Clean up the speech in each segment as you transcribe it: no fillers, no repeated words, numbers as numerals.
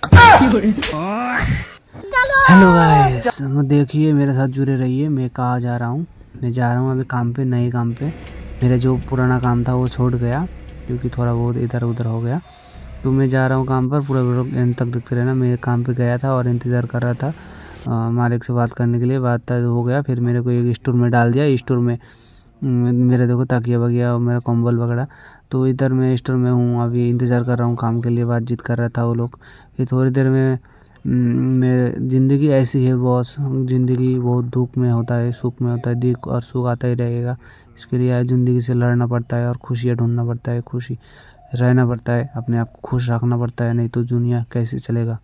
Hello guys, देखिए मेरे साथ जुड़े रहिए। मैं कहाँ जा रहा हूँ? मैं जा रहा हूँ अभी काम पे, नए काम पे। मेरा जो पुराना काम था वो छोड़ गया क्योंकि थोड़ा बहुत इधर उधर हो गया, तो मैं जा रहा हूँ काम पर। पूरा वीडियो एंड तक देखते रहना। मैं काम पे गया था और इंतज़ार कर रहा था मालिक से बात करने के लिए। बात हो गया, फिर मेरे को एक स्टोर में डाल दिया। स्टोर में मेरे देखो तकिया वगिया और मेरा कंबल वगैरह, तो इधर मैं स्टोर में हूँ। अभी इंतज़ार कर रहा हूँ काम के लिए, बातचीत कर रहा था वो लोग। फिर थोड़ी देर में मैं ज़िंदगी ऐसी है बॉस, ज़िंदगी बहुत दुख में होता है, सुख में होता है। दुख और सुख आता ही रहेगा। इसके लिए ज़िंदगी से लड़ना पड़ता है और खुशियाँ ढूंढना पड़ता है, खुशी रहना पड़ता है, अपने आप को खुश रखना पड़ता है, नहीं तो दुनिया कैसे चलेगा।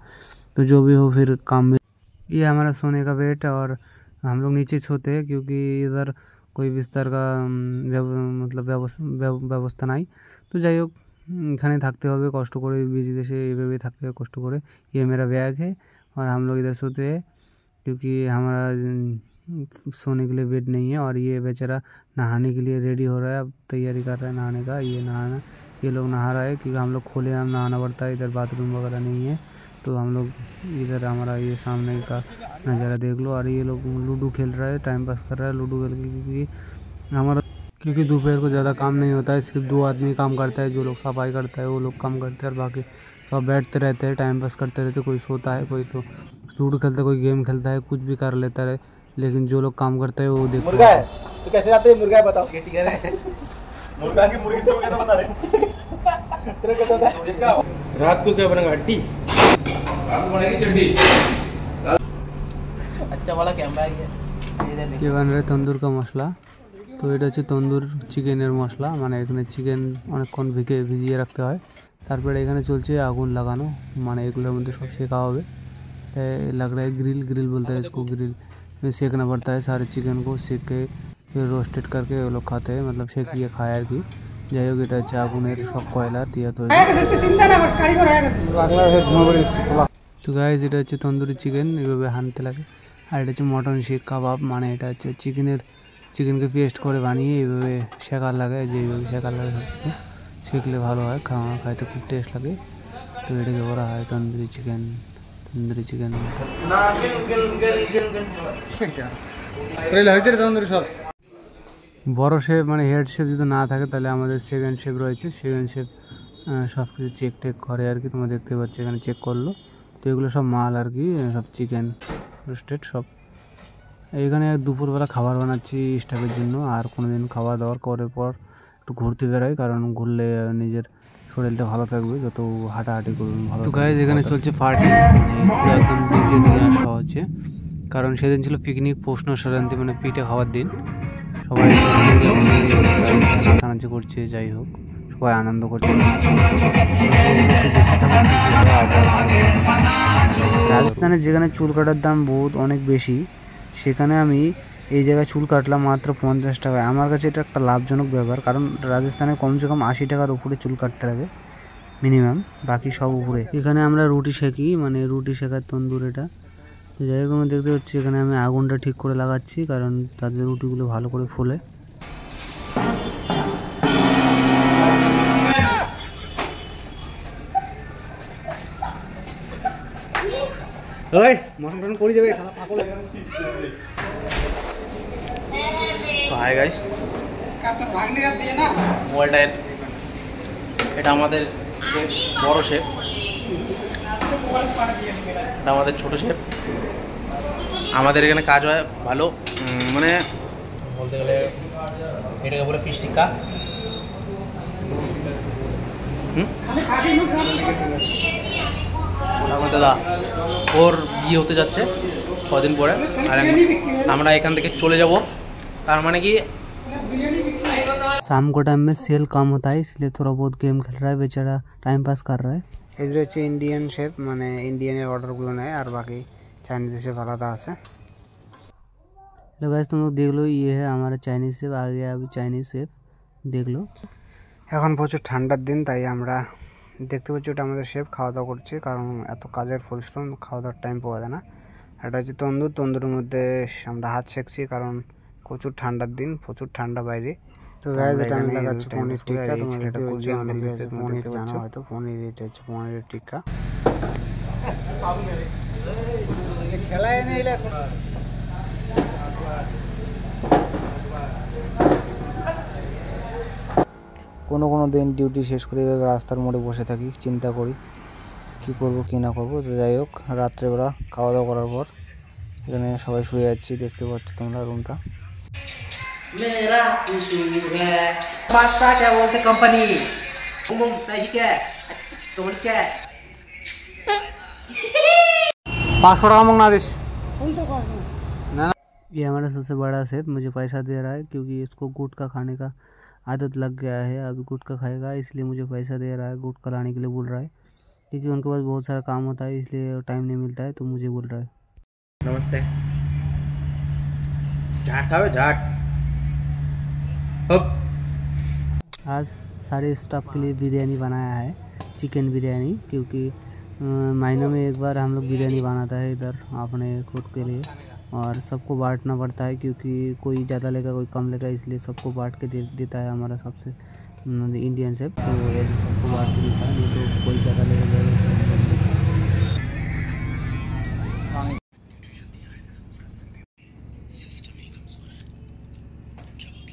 तो जो भी हो, फिर काम में ये हमारा सोने का बेड, और हम लोग नीचे सोते हैं क्योंकि इधर कोई बिस्तर का ব্যবস্থা নাই। तो যাই হোক, এখানে থাকতে হবে কষ্ট করে, বিজি দেশে এইভাবে থাকতে হবে কষ্ট করে। ये मेरा बैग है और हम लोग इधर सोते हैं क्योंकि हमारा सोने के लिए बेड नहीं है। और ये बेचारा नहाने के लिए रेडी हो रहा है, अब तैयारी कर रहा है नहाने का। ये लोग नहा रहा है क्योंकि हम लोग खुले आम नहाना पड़ता है, इधर बाथरूम वगैरह नहीं है। तो हम लोग इधर, हमारा ये सामने का नज़ारा देख लो। और ये लोग लूडो खेल रहा है, टाइम पास कर रहा है लूडो खेल के, क्योंकि दोपहर को ज़्यादा काम नहीं होता है। सिर्फ 2 आदमी काम करता है, जो लोग सफाई करता है वो लोग काम करते हैं, और बाकी सब बैठते रहते हैं, टाइम पास करते रहते। कोई सोता है, कोई तो लूडो खेलता है, कोई गेम खेलता है, कुछ भी कर लेता है। लेकिन जो लोग काम करते हैं वो देखते मुर्गा है तो कैसे जाते हैं? मुर्गा है बताओ। मुर्गा की मुर्गी तो कैसे बता रहे? रात को क्या बनेगा? हड्डी। रात को बनेगी चड्डी। अच्छा वाला कैमरा है ये बन रहा है तंदूर का मसला। तो এটা হচ্ছে তন্দুর চিকেনের মশলা, মানে এখানে চিকেন অনেকক্ষণ ভিজিয়ে রাখতে হয়। তারপরে এখানে চলছে আগুন লাগানো, মানে এগুলোর মধ্যে সব सेका হবে। लग रहा है ग्रिल बोलते हैं इसको, ग्रिल में सेकना पड़ता है सारे चिकन को। सेक के फिर रोस्टेड करके वो लोग खाते हैं, मतलब सेकिए खाए আর কি। যাই হোক, এটা হচ্ছে আগুনের সব কয়লা দিয়ে তৈরি। তো গাইস, এটা হচ্ছে তন্দুরি চিকেন, এইভাবে হানতে লাগে। আর এটা হচ্ছে মটন শিক কাবাব, মানে এটা হচ্ছে চিকেনকে পেস্ট করে বানিয়ে এইভাবে শেখার লাগে, যেইভাবে শেখার লাগে সবকিছু শিখলে ভালো হয়, খাইতে খুব টেস্ট লাগে। তো এটাকে বলা হয় তন্দুরি চিকেন। বড় শেফ মানে হেড শেফ যদি না থাকে তাহলে আমাদের সেকেন্ড শেফ রয়েছে। সেকেন্ড শেফ সব কিছু চেক করে আর কি। তোমরা দেখতে পাচ্ছ এখানে চেক করলো। তো এগুলো সব মাল আর কি, সব চিকেন রোস্টেড সব। এখানে দুপুরবেলা খাবার বানাচ্ছি স্টাফের জন্য। আর কোনো দিন খাওয়া দাওয়ার করার পর একটু ঘুরতে বেরোয়, কারণ ঘুরলে নিজের শরীরটা ভালো থাকবে, যত হাঁটাহাঁটি করবেন ভালো। তো গাইস, এখানে চলছে পার্টি, মানে একদম ডিজে নিয়ে আসা হচ্ছে, কারণ সেদিন ছিল পিকনিক, প্রশ্ন সংক্রান্তি, মানে পিঠে খাওয়ার দিন। সবাই নাচানাচি করছে, যাই হোক সবাই আনন্দ করছে। রাজস্থানে যেখানে চুল কাটার দাম অনেক বেশি, সেখানে আমি এই জায়গায় চুল কাটলাম মাত্র 50 টাকায়। আমার কাছে এটা একটা লাভজনক ব্যাপার, কারণ রাজস্থানে কমসে কম 80 টাকার উপরে চুল কাটতে লাগে মিনিমাম, বাকি সব উপরে। এখানে আমরা রুটি সেকি, মানে রুটি শেখার তন্দুর এটা। তো যাই হোক, আমি দেখতে পাচ্ছি এখানে আমি আগুনটা ঠিক করে লাগাচ্ছি, কারণ তাদের রুটিগুলো ভালো করে ফোলে। মটন করে যাবে সারা পাগল। হাই গাইস, মোবাইলটার এটা আমাদের বড় শেফ, এটা আমাদের ছোট শেফ। আমাদের এখানে কাজ হয় ভালো, মানে বলতে গেলে এটাকে বলে ফিশ টিক্কা। দাদা ওর বিয়ে হতে যাচ্ছে কদিন পরে, আর আমরা এখান থেকে চলে যাব। তার মানে কি शाम को टाइम में सेल कम होता है, इसलिए थोड़ा बहुत गेम खेल रहा है बेचारा, टाइम पास कर रहा है। इधर হচ্ছে ইন্ডিয়ান শেফ, মানে ইন্ডিয়ানের অর্ডারগুলো নেয়, আর বাকি চাইনিজ শেফ আলাদা আছে। हेलो गाइस, तुम लोग देख लो, ये है हमारा चाइनीज शेफ आ गया, अभी चाइनीज शेफ देख लो। এখন প্রচুর ঠান্ডার দিন, তাই আমরা দেখতে পাচ্ছি ওটা আমাদের শেফ খাওয়া দাওয়া করছে, কারণ এত কাজের পরিশ্রম, খাওয়া দাওয়ার টাইম পাওয়া যায় না। এটা হচ্ছে তন্দুরের মধ্যে আমরা হাত সেকছি, কারণ প্রচুর ঠান্ডার দিন, প্রচুর ঠান্ডা বাইরে। তো গাইস, এটা আমি লাগাচ্ছি পনির টিক্কা। তোমাদের পনির জানো হয়তো, পনির, এটা হচ্ছে পনিরের টিক্কা। খেলায় নেই কোনো দিন ডিউটি শেষ করে এভাবে রাস্তার মোড়ে বসে থাকি, চিন্তা করি কি করব কি না করব। তো যাই হোক, রাত্রেবেলা খাওয়া দাওয়া করার পর এখানে সবাই শুয়ে যাচ্ছি, দেখতে পাচ্ছ তোমরা রুমটা। मेरा उसूल है बादशाह क्या बोलते कंपनी सही क्या तुम क्या 500 টাকা मांगना दिस ना। ये हमारा सबसे बड़ा शेफ मुझे पैसा दे रहा है क्योंकि इसको गुटखा खाने का आदत लग गया है। अभी गुटखा खाएगा इसलिए मुझे पैसा दे रहा है, गुटखा लाने के लिए बोल रहा है क्योंकि उनके पास बहुत सारा काम होता है इसलिए टाइम नहीं मिलता है, तो मुझे बोल रहा है। नमस्ते। झाट खाओ झाट। आज सारे स्टाफ के लिए बिरयानी बनाया है, चिकन बिरयानी, क्योंकि महीने में एक बार हम लोग बिरयानी बनाता है इधर अपने खुद के लिए, और सबको बांटना पड़ता है क्योंकि कोई ज़्यादा लेगा कोई कम लेगा, इसलिए सबको बांट के देता है हमारा सबसे इंडियन शेफ। तो ऐसे सबको बांट के देता है, नहीं तो कोई ज़्यादा लेगा।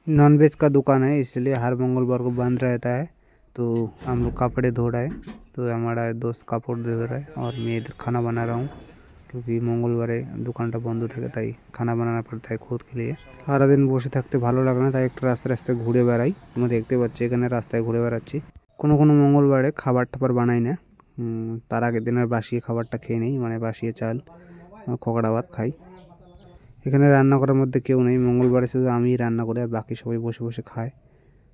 नॉनवेज का दुकान है इसलिए हर मंगलवार को बंद रहता है, तो हम लोग कपड़े धो रहे हैं। तो हमारा दोस्त कपड़े धो रहा है और मैं इधर खाना बना रहा हूँ क्योंकि मंगलवार दुकानটা বন্ধ থাকে, তাই খানা বানানো পড়ता है खुद के लिए। সারাদিন বসে থাকতে ভালো লাগে না, তাই একটু রাস্তায় ঘুরে বেড়াই। তোমরা দেখতে পাচ্ছ এখানে রাস্তায় ঘুরে বেড়াচ্ছি। কোনো মঙ্গলবারে খাবার টাবার বানাই না, তার আগের দিনের বাসি খাবারটা খেয়ে নেই, মানে বাসি চাল খোকড়া ভাত খাই। এখানে রান্না করার মধ্যে কেউ নেই, মঙ্গলবারে শুধু আমিই রান্না করি আর বাকি সবাই বসে বসে খায়।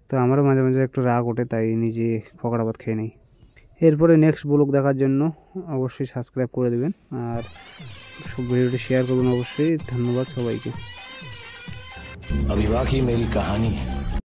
তো আমারও মাঝে মাঝে একটু রাগ ওঠে, তাই নিজে পকোড়া ভাত খেয়ে নেই। এরপরে নেক্সট ব্লগ দেখার জন্য অবশ্যই সাবস্ক্রাইব করে দেবেন আর ভিডিওটি শেয়ার করবেন অবশ্যই। ধন্যবাদ সবাইকে। अभी बाकी मेरी कहानी है।